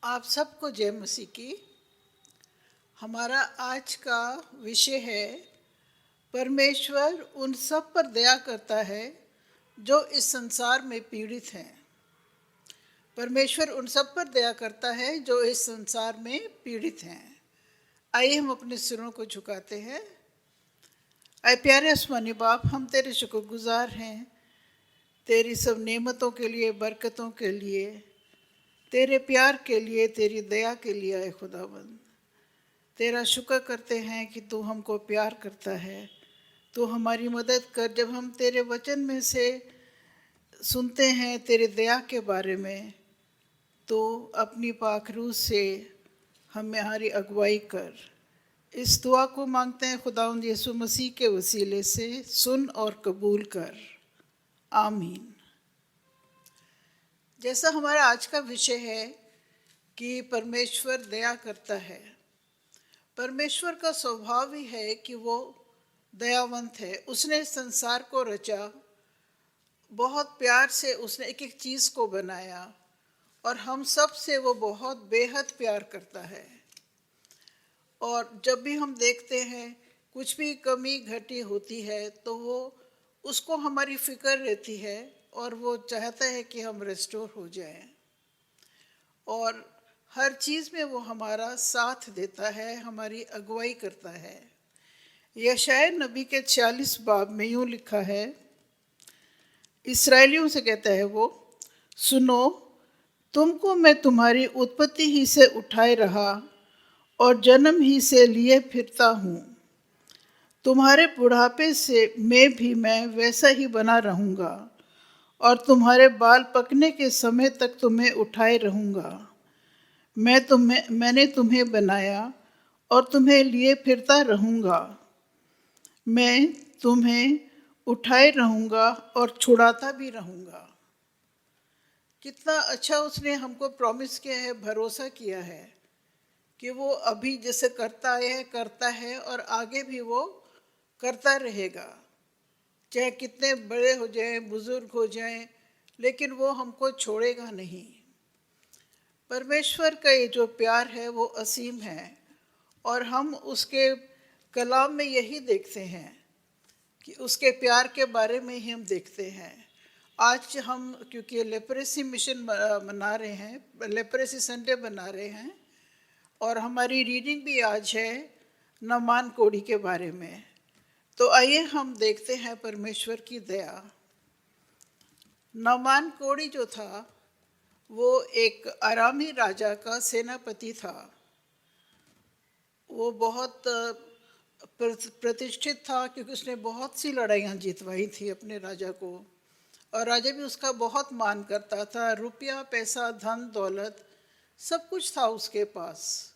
आप सबको जय मसीह की। हमारा आज का विषय है परमेश्वर उन सब पर दया करता है जो इस संसार में पीड़ित हैं। परमेश्वर उन सब पर दया करता है जो इस संसार में पीड़ित हैं। आइए हम अपने सिरों को झुकाते हैं। आए प्यारे आसमानी बाप, हम तेरे शुक्रगुजार हैं तेरी सब नेमतों के लिए, बरकतों के लिए, तेरे प्यार के लिए, तेरी दया के लिए। आए खुदावंद, तेरा शुक्र करते हैं कि तू हमको प्यार करता है। तू हमारी मदद कर। जब हम तेरे वचन में से सुनते हैं तेरे दया के बारे में, तो अपनी पाक रूह से हमारी अगुवाई कर। इस दुआ को मांगते हैं खुदावंद यीशु मसीह के वसीले से, सुन और कबूल कर। आमीन। जैसा हमारा आज का विषय है कि परमेश्वर दया करता है। परमेश्वर का स्वभाव ही है कि वो दयावंत है। उसने संसार को रचा, बहुत प्यार से उसने एक एक चीज़ को बनाया और हम सब से वो बहुत बेहद प्यार करता है। और जब भी हम देखते हैं कुछ भी कमी घटी होती है तो वो उसको हमारी फिक्र रहती है और वो चाहता है कि हम रेस्टोर हो जाएं। और हर चीज़ में वो हमारा साथ देता है, हमारी अगुवाई करता है। यशायाह नबी के 46 बाब में यूँ लिखा है, इस्राएलियों से कहता है वो, सुनो, तुमको मैं तुम्हारी उत्पत्ति ही से उठाए रहा और जन्म ही से लिए फिरता हूँ। तुम्हारे बुढ़ापे से मैं वैसा ही बना रहूँगा और तुम्हारे बाल पकने के समय तक तुम्हें उठाए रहूँगा। मैंने तुम्हें बनाया और तुम्हें लिए फिरता रहूँगा। मैं तुम्हें उठाए रहूँगा और छुड़ाता भी रहूँगा। कितना अच्छा उसने हमको प्रॉमिस किया है, भरोसा किया है कि वो अभी जैसे करता है और आगे भी वो करता रहेगा। चाहे कितने बड़े हो जाएं, बुजुर्ग हो जाएं, लेकिन वो हमको छोड़ेगा नहीं। परमेश्वर का ये जो प्यार है वो असीम है और हम उसके कलाम में यही देखते हैं कि उसके प्यार के बारे में ही हम देखते हैं। आज हम क्योंकि लेप्रेसी मिशन मना रहे हैं, लेप्रेसी संडे बना रहे हैं, और हमारी रीडिंग भी आज है नामान कोढ़ी के बारे में। तो आइए हम देखते हैं परमेश्वर की दया। नामान कोढ़ी जो था वो एक अरामी राजा का सेनापति था। वो बहुत प्रतिष्ठित था क्योंकि उसने बहुत सी लड़ाइयाँ जीतवाई थी अपने राजा को, और राजा भी उसका बहुत मान करता था। रुपया, पैसा, धन दौलत सब कुछ था उसके पास,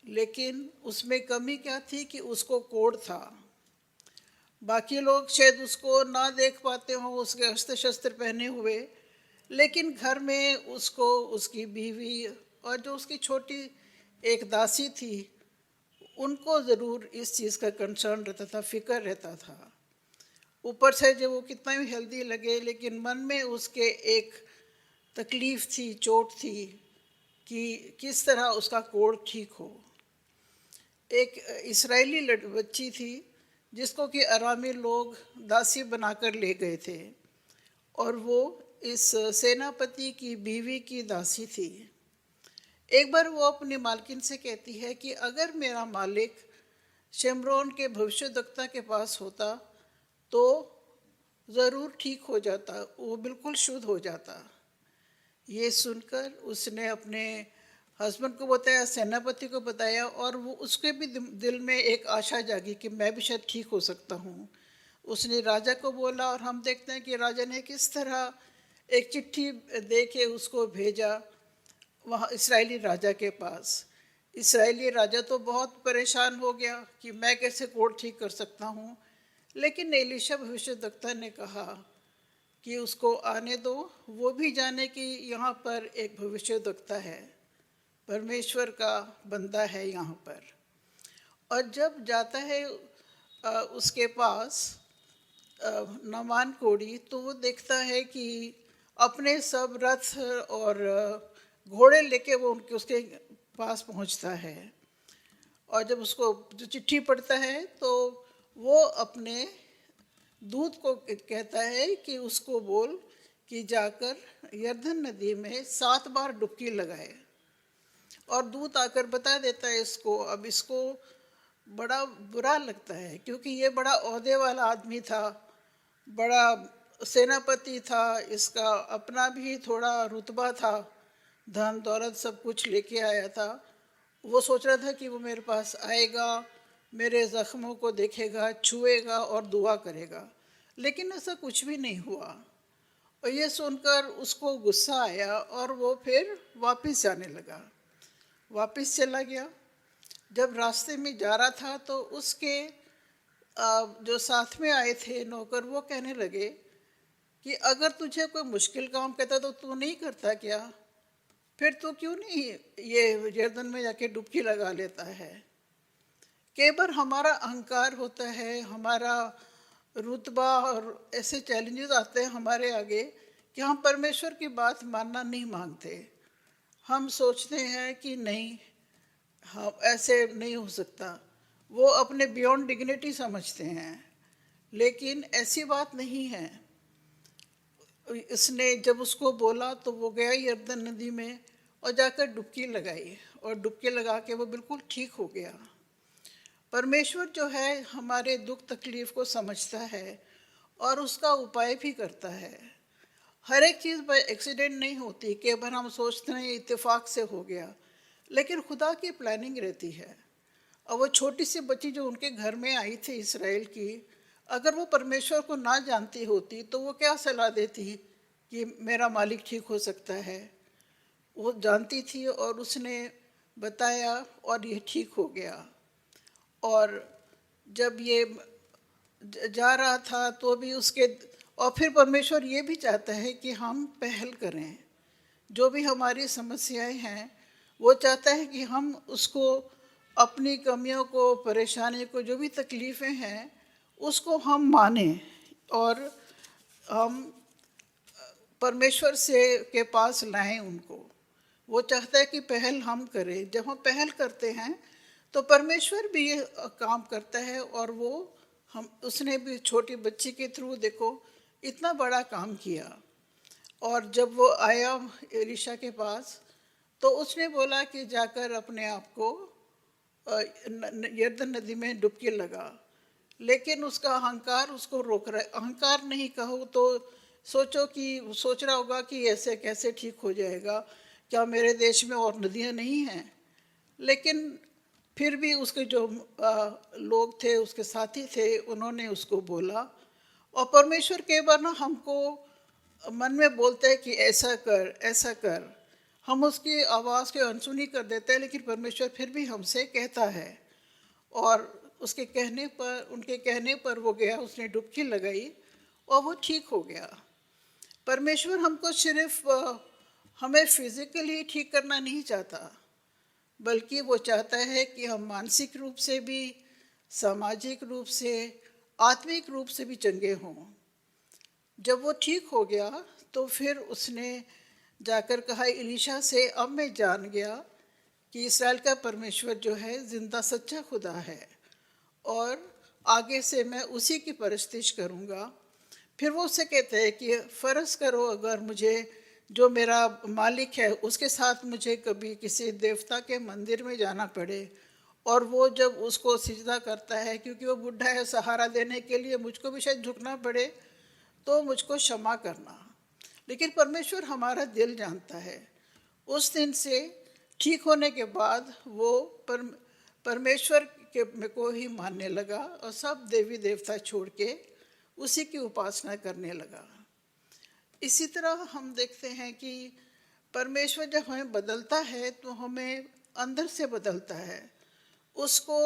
लेकिन उसमें कमी क्या थी कि उसको कोढ़ था। बाकी लोग शायद उसको ना देख पाते हों उसके अस्त्र शस्त्र पहने हुए, लेकिन घर में उसको उसकी बीवी और जो उसकी छोटी एक दासी थी, उनको ज़रूर इस चीज़ का कंसर्न रहता था, फिक्र रहता था। ऊपर से जब वो कितना भी हेल्दी लगे, लेकिन मन में उसके एक तकलीफ़ थी, चोट थी कि किस तरह उसका कोढ़ ठीक हो। एक इस्राएली बच्ची थी जिसको कि अरामी लोग दासी बनाकर ले गए थे, और वो इस सेनापति की बीवी की दासी थी। एक बार वो अपनी मालकिन से कहती है कि अगर मेरा मालिक शिमरोन के भविष्यद्वक्ता के पास होता तो ज़रूर ठीक हो जाता, वो बिल्कुल शुद्ध हो जाता। ये सुनकर उसने अपने हस्बैंड को बताया, सेनापति को बताया, और वो उसके भी दिल में एक आशा जागी कि मैं भी शायद ठीक हो सकता हूँ। उसने राजा को बोला, और हम देखते हैं कि राजा ने किस तरह एक चिट्ठी दे के उसको भेजा वहाँ इस्राएली राजा के पास। इस्राएली राजा तो बहुत परेशान हो गया कि मैं कैसे कोढ़ ठीक कर सकता हूँ, लेकिन एलीशा भविष्यद्वक्ता ने कहा कि उसको आने दो, वो भी जाने कि यहाँ पर एक भविष्यद्वक्ता है, परमेश्वर का बंदा है यहाँ पर। और जब जाता है उसके पास नामान कोढ़ी, तो वो देखता है कि अपने सब रथ और घोड़े लेके वो उनके उसके पास पहुंचता है। और जब उसको जो चिट्ठी पढ़ता है तो वो अपने दूत को कहता है कि उसको बोल कि जाकर यर्दन नदी में 7 बार डुबकी लगाए। और दूत आकर बता देता है इसको। अब इसको बड़ा बुरा लगता है क्योंकि ये बड़ा ओहदे वाला आदमी था, बड़ा सेनापति था, इसका अपना भी थोड़ा रुतबा था, धन दौलत सब कुछ लेके आया था। वो सोच रहा था कि वो मेरे पास आएगा, मेरे ज़ख्मों को देखेगा, छुएगा और दुआ करेगा, लेकिन ऐसा कुछ भी नहीं हुआ। और ये सुनकर उसको गुस्सा आया और वो फिर वापस जाने लगा, वापस चला गया। जब रास्ते में जा रहा था तो उसके जो साथ में आए थे नौकर, वो कहने लगे कि अगर तुझे कोई मुश्किल काम कहता तो तू नहीं करता क्या? फिर तू क्यों नहीं ये यर्दन में जाके डुबकी लगा लेता है? कई बार हमारा अहंकार होता है, हमारा रुतबा, और ऐसे चैलेंजेस आते हैं हमारे आगे कि हम परमेश्वर की बात मानना नहीं मांगते। हम सोचते हैं कि नहीं, हाँ ऐसे नहीं हो सकता। वो अपने बियॉन्ड डिग्निटी समझते हैं, लेकिन ऐसी बात नहीं है। इसने जब उसको बोला तो वो गया यर्दन नदी में और जाकर डुबकी लगाई, और डुबकी लगा के वो बिल्कुल ठीक हो गया। परमेश्वर जो है हमारे दुख तकलीफ को समझता है और उसका उपाय भी करता है। हर एक चीज़ बाय एक्सीडेंट नहीं होती, कई बार हम सोचते हैं इत्तेफाक से हो गया, लेकिन खुदा की प्लानिंग रहती है। और वो छोटी सी बच्ची जो उनके घर में आई थी इसराइल की, अगर वो परमेश्वर को ना जानती होती तो वो क्या सलाह देती कि मेरा मालिक ठीक हो सकता है? वो जानती थी और उसने बताया और ये ठीक हो गया। और जब ये जा रहा था तो भी उसके, और फिर परमेश्वर ये भी चाहता है कि हम पहल करें। जो भी हमारी समस्याएं हैं वो चाहता है कि हम उसको, अपनी कमियों को, परेशानी को, जो भी तकलीफ़ें हैं उसको हम मानें और हम परमेश्वर से के पास लाएं उनको। वो चाहता है कि पहल हम करें। जब हम पहल करते हैं तो परमेश्वर भी ये काम करता है, और वो हम, उसने भी छोटी बच्ची के थ्रू देखो इतना बड़ा काम किया। और जब वो आया एलिशा के पास तो उसने बोला कि जाकर अपने आप को यर्दन नदी में डुबकी लगा, लेकिन उसका अहंकार उसको रोक रहा है। अहंकार नहीं कहो तो सोचो कि सोच रहा होगा कि ऐसे कैसे ठीक हो जाएगा, क्या मेरे देश में और नदियाँ नहीं हैं? लेकिन फिर भी उसके जो लोग थे, उसके साथी थे, उन्होंने उसको बोला। और परमेश्वर कई बार ना हमको मन में बोलते हैं कि ऐसा कर, ऐसा कर। हम उसकी आवाज़ को अनसुनी कर देते हैं, लेकिन परमेश्वर फिर भी हमसे कहता है। और उसके कहने पर, उनके कहने पर वो गया, उसने डुबकी लगाई और वो ठीक हो गया। परमेश्वर हमको सिर्फ हमें फिज़िकली ठीक करना नहीं चाहता, बल्कि वो चाहता है कि हम मानसिक रूप से भी, सामाजिक रूप से, आत्मिक रूप से भी चंगे हों। जब वो ठीक हो गया तो फिर उसने जाकर कहा एलीशा से, अब मैं जान गया कि इसराइल का परमेश्वर जो है ज़िंदा सच्चा खुदा है, और आगे से मैं उसी की परस्तिश करूँगा। फिर वो उससे कहते हैं कि फ़र्ज़ करो अगर मुझे, जो मेरा मालिक है उसके साथ मुझे कभी किसी देवता के मंदिर में जाना पड़े, और वो जब उसको सिजदा करता है क्योंकि वो बुढ़ा है, सहारा देने के लिए मुझको भी शायद झुकना पड़े, तो मुझको क्षमा करना। लेकिन परमेश्वर हमारा दिल जानता है। उस दिन से ठीक होने के बाद वो परमेश्वर के को ही मानने लगा और सब देवी देवता छोड़ के उसी की उपासना करने लगा। इसी तरह हम देखते हैं कि परमेश्वर जब हमें बदलता है तो हमें अंदर से बदलता है। उसको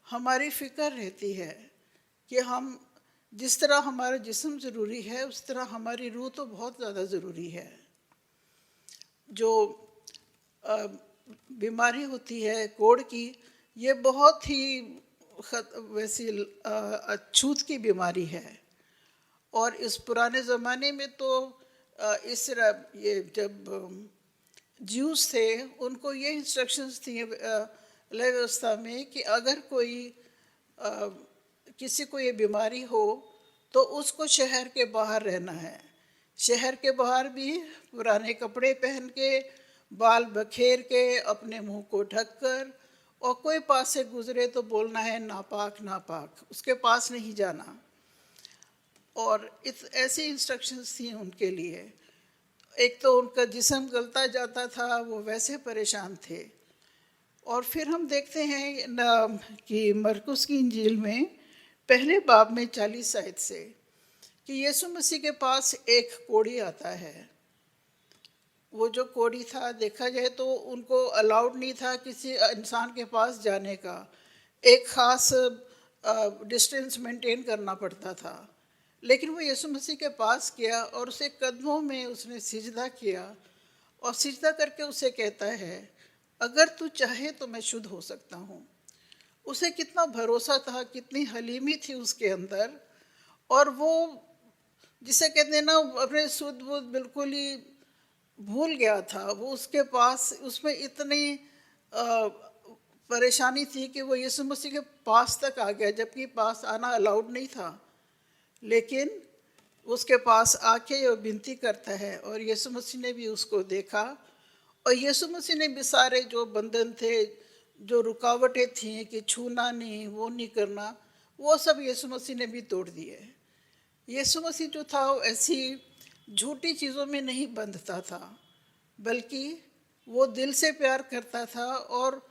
हमारी फिक्र रहती है कि हम, जिस तरह हमारा जिस्म ज़रूरी है उस तरह हमारी रूह तो बहुत ज़्यादा ज़रूरी है। जो बीमारी होती है कोढ़ की, ये बहुत ही वैसी अछूत की बीमारी है। और इस पुराने ज़माने में तो इस तरह ये जब ज्यूस थे उनको ये इंस्ट्रक्शंस थी लय व्यवस्था में कि अगर कोई अ, किसी को ये बीमारी हो तो उसको शहर के बाहर रहना है। शहर के बाहर भी पुराने कपड़े पहन के, बाल बखेर के, अपने मुंह को ढककर, और कोई पास से गुजरे तो बोलना है नापाक नापाक, उसके पास नहीं जाना। और ऐसी इंस्ट्रक्शंस थी उनके लिए। एक तो उनका जिस्म गलता जाता था, वो वैसे परेशान थे। और फिर हम देखते हैं कि मरकुस की इंजील में पहले बाब में 40 आयत से कि यीशु मसीह के पास एक कोढ़ी आता है। वो जो कोढ़ी था, देखा जाए तो उनको अलाउड नहीं था किसी इंसान के पास जाने का, एक ख़ास डिस्टेंस मेंटेन करना पड़ता था। लेकिन वो यीशु मसीह के पास गया और उसे कदमों में उसने सिजदा किया, और सिजदा करके उसे कहता है, अगर तू चाहे तो मैं शुद्ध हो सकता हूँ। उसे कितना भरोसा था, कितनी हलीमी थी उसके अंदर। और वो जिसे कहते हैं ना, अपने शुद्ध बुद्ध बिल्कुल ही भूल गया था। वो उसके पास, उसमें इतनी परेशानी थी कि वो यीशु मसीह के पास तक आ गया, जबकि पास आना अलाउड नहीं था। लेकिन उसके पास आके वो विनती करता है, और यीशु मसीह ने भी उसको देखा, और यीशु मसीह ने भी सारे जो बंधन थे, जो रुकावटें थीं कि छूना नहीं, वो नहीं करना, वो सब यीशु मसीह ने भी तोड़ दिए। यीशु मसीह जो था वो ऐसी झूठी चीज़ों में नहीं बंधता था, बल्कि वो दिल से प्यार करता था, और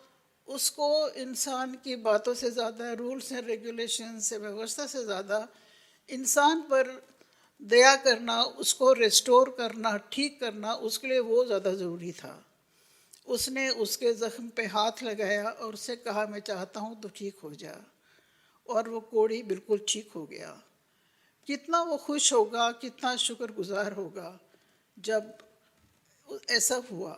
उसको इंसान की बातों से ज़्यादा, रूल्स एंड रेगुलेशन से, व्यवस्था से ज़्यादा इंसान पर दया करना, उसको रिस्टोर करना, ठीक करना, उसके लिए वो ज़्यादा ज़रूरी था। उसने उसके ज़ख्म पे हाथ लगाया और उससे कहा, मैं चाहता हूँ तो ठीक हो जा। और वो कोढ़ी बिल्कुल ठीक हो गया। कितना वो खुश होगा, कितना शुक्रगुजार होगा जब ऐसा हुआ।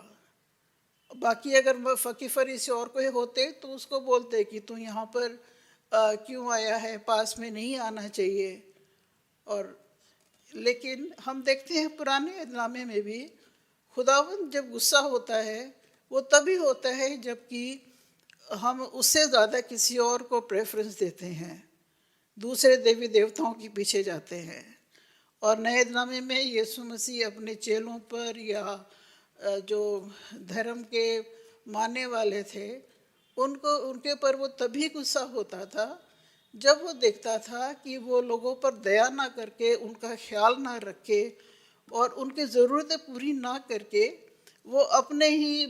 बाकी अगर फ़कीर फरीसी और कोई होते तो उसको बोलते कि तू यहाँ पर क्यों आया है, पास में नहीं आना चाहिए। और लेकिन हम देखते हैं पुराने इस्लामे में भी खुदावंद जब गुस्सा होता है वो तभी होता है जबकि हम उससे ज़्यादा किसी और को प्रेफरेंस देते हैं, दूसरे देवी देवताओं के पीछे जाते हैं। और नए इस्लामे में यीशु मसीह अपने चेलों पर या जो धर्म के मानने वाले थे उनको, उनके पर वो तभी गुस्सा होता था जब वो देखता था कि वो लोगों पर दया ना करके, उनका ख्याल ना रखे, और उनकी ज़रूरतें पूरी ना करके वो अपने ही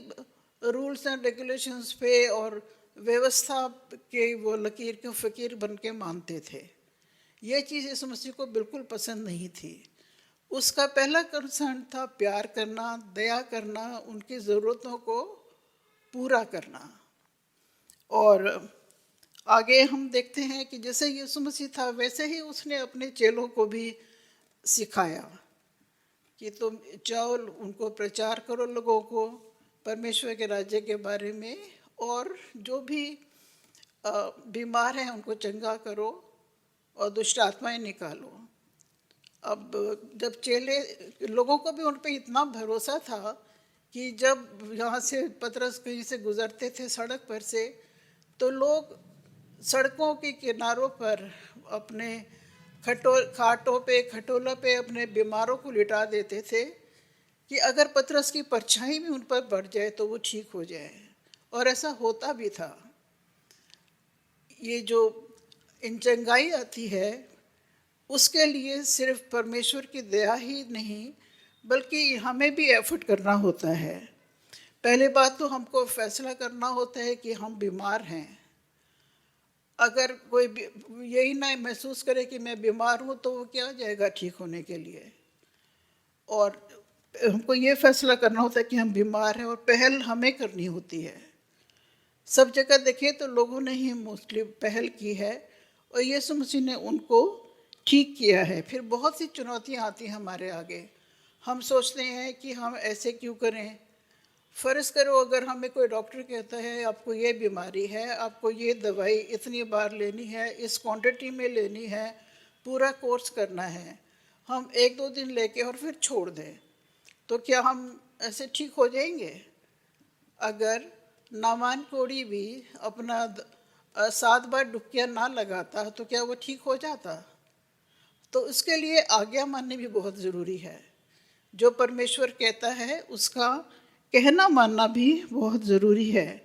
रूल्स एंड रेगुलेशंस पे और व्यवस्था के वो लकीर के फ़कीर बन के मानते थे। ये चीज़ यीशु मसीह को बिल्कुल पसंद नहीं थी। उसका पहला कंसर्न था प्यार करना, दया करना, उनकी ज़रूरतों को पूरा करना। और आगे हम देखते हैं कि जैसे यीशु मसीह था वैसे ही उसने अपने चेलों को भी सिखाया कि तुम जाओ, उनको प्रचार करो लोगों को परमेश्वर के राज्य के बारे में, और जो भी बीमार हैं उनको चंगा करो और दुष्ट आत्माएं निकालो। अब जब चेले, लोगों को भी उन पर इतना भरोसा था कि जब यहाँ से पतरस कहीं से गुजरते थे सड़क पर से, तो लोग सड़कों के किनारों पर अपने खाटों पे, खटोलों पे अपने बीमारों को लिटा देते थे कि अगर पतरस की परछाई भी उन पर बढ़ जाए तो वो ठीक हो जाए। और ऐसा होता भी था। ये जो इन चंगाई आती है उसके लिए सिर्फ परमेश्वर की दया ही नहीं, बल्कि हमें भी एफर्ट करना होता है। पहले बात तो हमको फैसला करना होता है कि हम बीमार हैं। अगर कोई यही ना महसूस करे कि मैं बीमार हूँ तो वो क्या जाएगा ठीक होने के लिए। और हमको ये फैसला करना होता है कि हम बीमार हैं, और पहल हमें करनी होती है। सब जगह देखें तो लोगों ने ही मोस्टली पहल की है, और यीशु मसीह ने उनको ठीक किया है। फिर बहुत सी चुनौतियाँ आती हैं हमारे आगे। हम सोचते हैं कि हम ऐसे क्यों करें। फ़र्ज़ करो अगर हमें कोई डॉक्टर कहता है आपको ये बीमारी है, आपको ये दवाई इतनी बार लेनी है, इस क्वांटिटी में लेनी है, पूरा कोर्स करना है, हम 1-2 दिन लेके और फिर छोड़ दें, तो क्या हम ऐसे ठीक हो जाएंगे? अगर नामान कोड़ी भी अपना 7 बार डुबकियाँ ना लगाता तो क्या वो ठीक हो जाता? तो उसके लिए आज्ञा माननी भी बहुत ज़रूरी है। जो परमेश्वर कहता है उसका कहना मानना भी बहुत ज़रूरी है।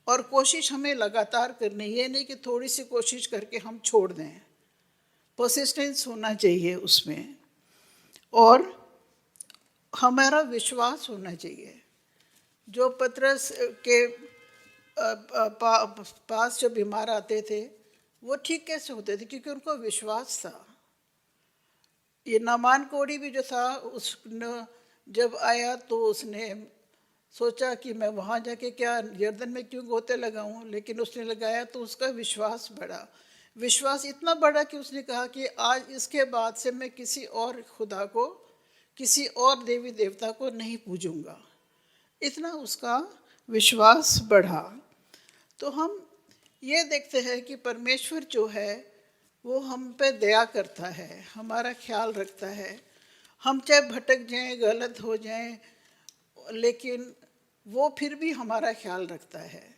और कोशिश हमें लगातार करनी, ये नहीं कि थोड़ी सी कोशिश करके हम छोड़ दें। परसिस्टेंस होना चाहिए उसमें, और हमारा विश्वास होना चाहिए। जो पतरस के पास जो बीमार आते थे वो ठीक कैसे होते थे? क्योंकि उनको विश्वास था। ये नामान कोड़ी भी जो था, उसने जब आया तो उसने सोचा कि मैं वहाँ जाके क्या यर्दन में क्यों गोते लगाऊं, लेकिन उसने लगाया तो उसका विश्वास बढ़ा। विश्वास इतना बढ़ा कि उसने कहा कि आज इसके बाद से मैं किसी और खुदा को, किसी और देवी देवता को नहीं पूजूंगा। इतना उसका विश्वास बढ़ा। तो हम ये देखते हैं कि परमेश्वर जो है वो हम पे दया करता है, हमारा ख्याल रखता है। हम चाहे भटक जाएं, गलत हो जाएं, लेकिन वो फिर भी हमारा ख्याल रखता है।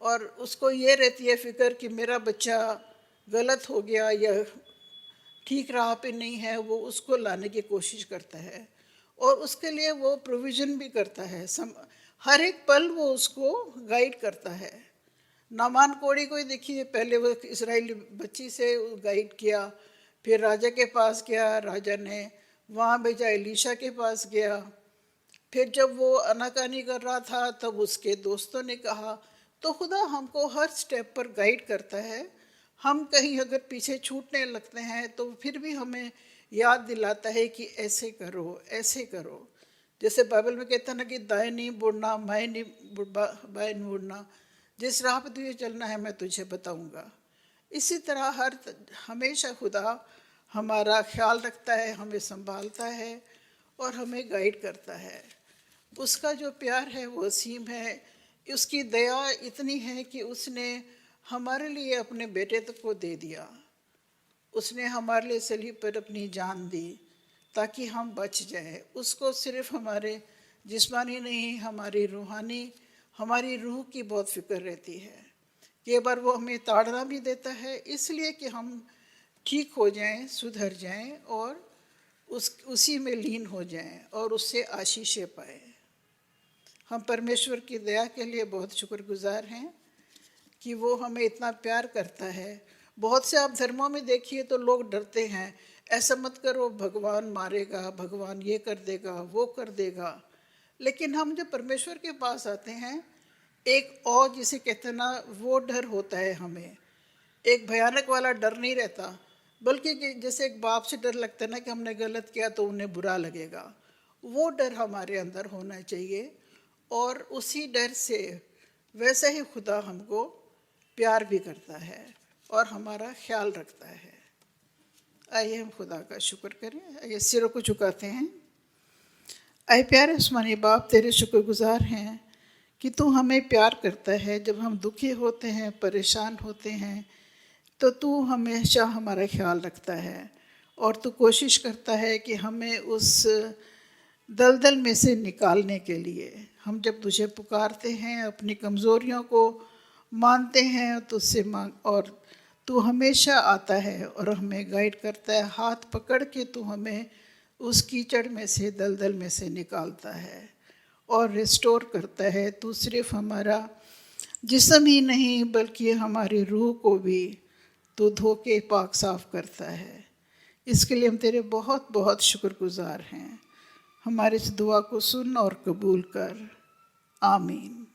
और उसको ये रहती है फिक्र कि मेरा बच्चा गलत हो गया या ठीक राह पे नहीं है, वो उसको लाने की कोशिश करता है और उसके लिए वो प्रोविज़न भी करता है। हर एक पल वो उसको गाइड करता है। नामान कोड़ी को ही देखिए, पहले वो इजराइली बच्ची से गाइड किया, फिर राजा के पास गया, राजा ने वहाँ भेजा, एलीशा के पास गया। फिर जब वो आनाकानी कर रहा था तब उसके दोस्तों ने कहा। तो खुदा हमको हर स्टेप पर गाइड करता है। हम कहीं अगर पीछे छूटने लगते हैं तो फिर भी हमें याद दिलाता है कि ऐसे करो, ऐसे करो। जैसे बाइबल में कहता ना कि दाएं नहीं मुड़ना, बाएं नहीं मुड़ना, जिस राह पे तुझे चलना है मैं तुझे बताऊंगा। इसी तरह हमेशा खुदा हमारा ख्याल रखता है, हमें संभालता है और हमें गाइड करता है। उसका जो प्यार है वो असीम है। उसकी दया इतनी है कि उसने हमारे लिए अपने बेटे तक को दे दिया। उसने हमारे लिए सलीब पर अपनी जान दी ताकि हम बच जाएं। उसको सिर्फ हमारे जिस्मानी नहीं, हमारी रूहानी, हमारी रूह की बहुत फिक्र रहती है। कई बार वो हमें ताड़ना भी देता है इसलिए कि हम ठीक हो जाएं, सुधर जाएं और उसी में लीन हो जाएं और उससे आशीषें पाएं। हम परमेश्वर की दया के लिए बहुत शुक्रगुजार हैं कि वो हमें इतना प्यार करता है। बहुत से आप धर्मों में देखिए तो लोग डरते हैं, ऐसा मत करो भगवान मारेगा, भगवान ये कर देगा, वो कर देगा। लेकिन हम जब परमेश्वर के पास आते हैं, एक और जिसे कहते हैं ना, वो डर होता है हमें। एक भयानक वाला डर नहीं रहता, बल्कि जैसे एक बाप से डर लगता है ना कि हमने गलत किया तो उन्हें बुरा लगेगा। वो डर हमारे अंदर होना चाहिए और उसी डर से वैसे ही खुदा हमको प्यार भी करता है और हमारा ख्याल रखता है। आइए हम खुदा का शुक्र करें। आइए सिरों को झुकाते हैं। आए प्यारे आसमानी बाप, तेरे शुक्रगुजार हैं कि तू हमें प्यार करता है। जब हम दुखी होते हैं, परेशान होते हैं, तो तू हमेशा हमारा ख्याल रखता है और तू कोशिश करता है कि हमें उस दलदल में से निकालने के लिए। हम जब तुझे पुकारते हैं, अपनी कमज़ोरियों को मानते हैं, तुझसे मांग, और तू हमेशा आता है और हमें गाइड करता है। हाथ पकड़ के तू हमें उस कीचड़ में से, दलदल में से निकालता है और रिस्टोर करता है। तू सिर्फ हमारा जिस्म ही नहीं बल्कि हमारी रूह को भी तू धो के पाक साफ करता है। इसके लिए हम तेरे बहुत बहुत शुक्रगुजार हैं। हमारे इस दुआ को सुन और कबूल कर। आमीन।